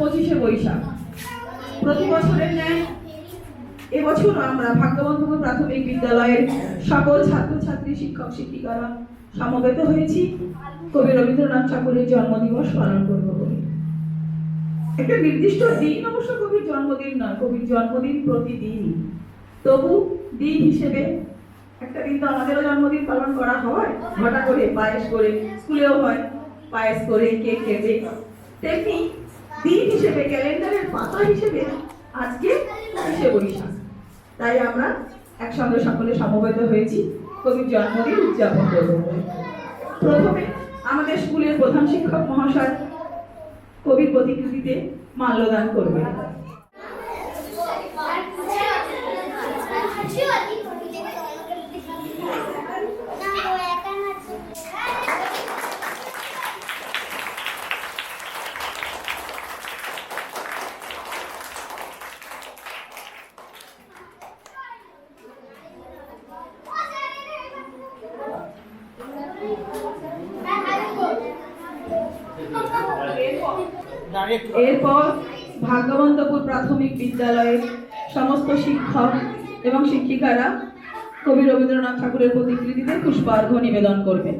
25শে বৈশাখ। প্রতি বছরের ন্যায় এবছরও আমরা ভাগ্যবন্ধপুর প্রাথমিক বিদ্যালয়ের সকল ছাত্রছাত্রী, শিক্ষক শিক্ষিকারা সমবেত হয়েছি কবি রবীন্দ্রনাথ ঠাকুরের জন্মদিবস পালন করব বলে। একটা নির্দিষ্ট দিন অবশ্য কবির জন্মদিন নয়, কবির জন্মদিন প্রতিদিনই, তবু দিন হিসেবে একটা দিন তো আমাদেরও জন্মদিন পালন করা হয়, ঘটা করে পায়েস করে, স্কুলেও হয় পায়েস করে, কেক কেটে, তেমনি দিন হিসেবে ক্যালেন্ডারের পাতা হিসেবে আজকে 25শে বৈশাখ। তাই আমরা একসঙ্গে সকলে সমবেত হয়েছি কবির জন্মদিন উদযাপন করব। প্রথমে আমাদের স্কুলের প্রধান শিক্ষক মহাশয় কবির প্রতিকৃতিতে মাল্যদান করবেন। এরপর ভাগ্যবন্তপুর প্রাথমিক বিদ্যালয়ের সমস্ত শিক্ষক এবং শিক্ষিকারা কবি রবীন্দ্রনাথ ঠাকুরের প্রতিকৃতিতে পুষ্পার্ঘ্য নিবেদন করবেন।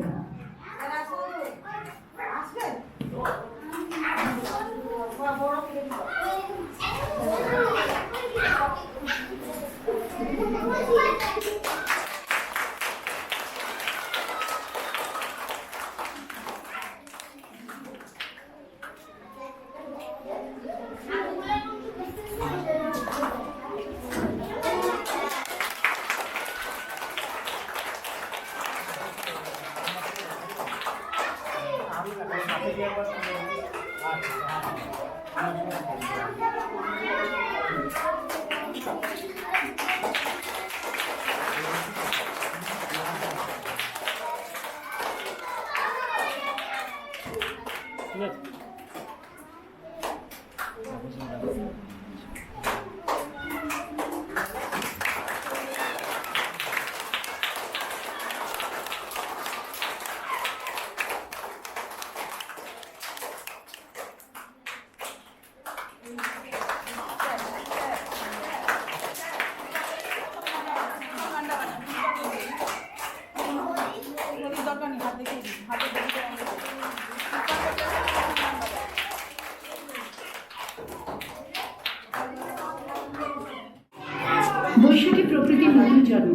বৈশাখী প্রকৃতির নতুন জন্ম,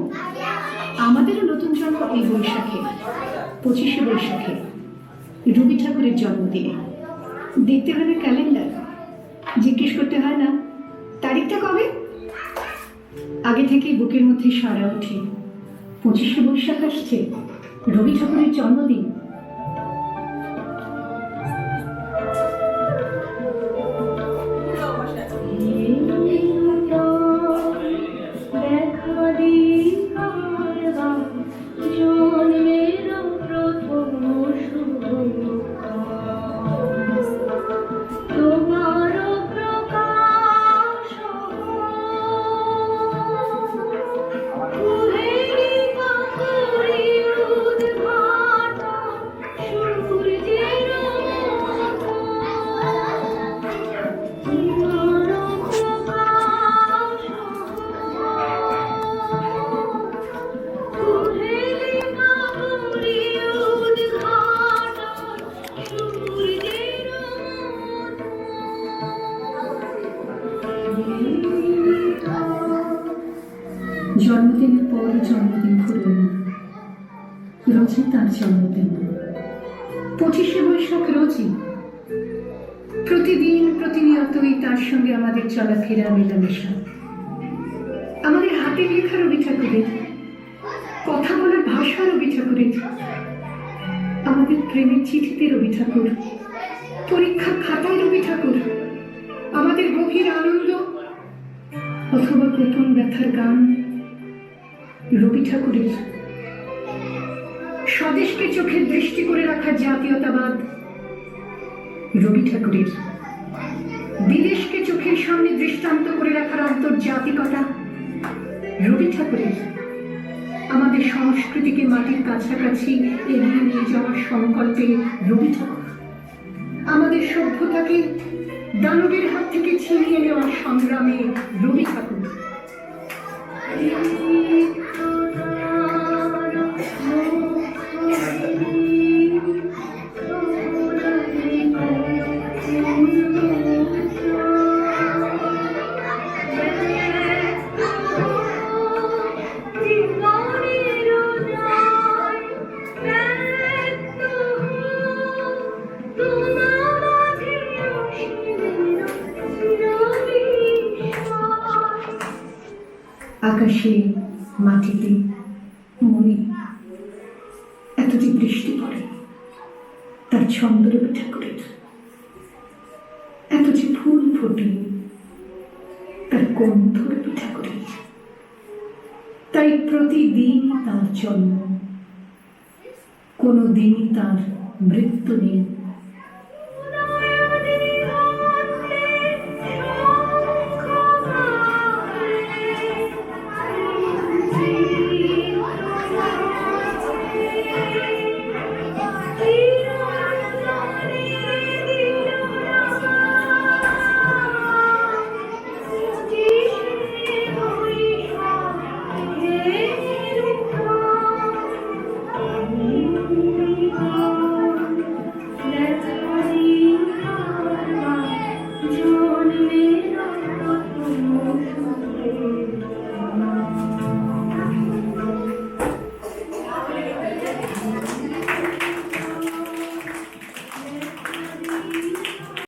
আমাদেরও নতুন জন্ম এই বৈশাখে, 25শে বৈশাখে, রবি ঠাকুরের জন্মদিনে। দেখতে হবে ক্যালেন্ডার, জিজ্ঞেস করতে হয় না তারিখটা কবে, আগে থেকেই বুকের মধ্যে সাড়া ওঠে 25শে বৈশাখ আসছে, রবি ঠাকুরের জন্মদিন। জন্মদিনের পর জন্মদিন ঘুরল না, রোজই তার জন্মদিন। 25শে বৈশাখ রোজই, প্রতিদিন প্রতিনিয়তই তার সঙ্গে আমাদের চলাফেরা, মেলামেশা। আমাদের হাতের লেখা রবি ঠাকুরের, কথা বলার ভাষা রবি ঠাকুরের, আমাদের প্রেমের চিঠিতে রবি ঠাকুর, পরীক্ষার খাতায় রবি ঠাকুর, আমাদের গভীর আনন্দ অথবা গোপন ব্যথার গান রবি ঠাকুরের, স্বদেশকে চোখের দৃষ্টি করে রাখা জাতীয়তাবাদ রবি ঠাকুরের, বিদেশকে চোখের সামনে দৃষ্টান্ত করে রাখার আন্তর্জাতিকতা রবি ঠাকুরের, আমাদের সংস্কৃতিকে মাটির কাছাকাছি এগিয়ে নিয়ে যাওয়ার সংকল্পে রবি ঠাকুর, আমাদের সভ্যতাকে দানবের হাত থেকে ছিনিয়ে নেওয়া সংগ্রামে রবি ঠাকুর। আকাশে মাটিতে মনে এত যে বৃষ্টি পড়ে তার ছন্দ রবি ঠাকুরের, এত যে ফুল ফোটে তার গন্ধ রবি ঠাকুরের। তাই প্রতিদিন তার জন্ম, কোনো দিনই তার মৃত্যু নেই।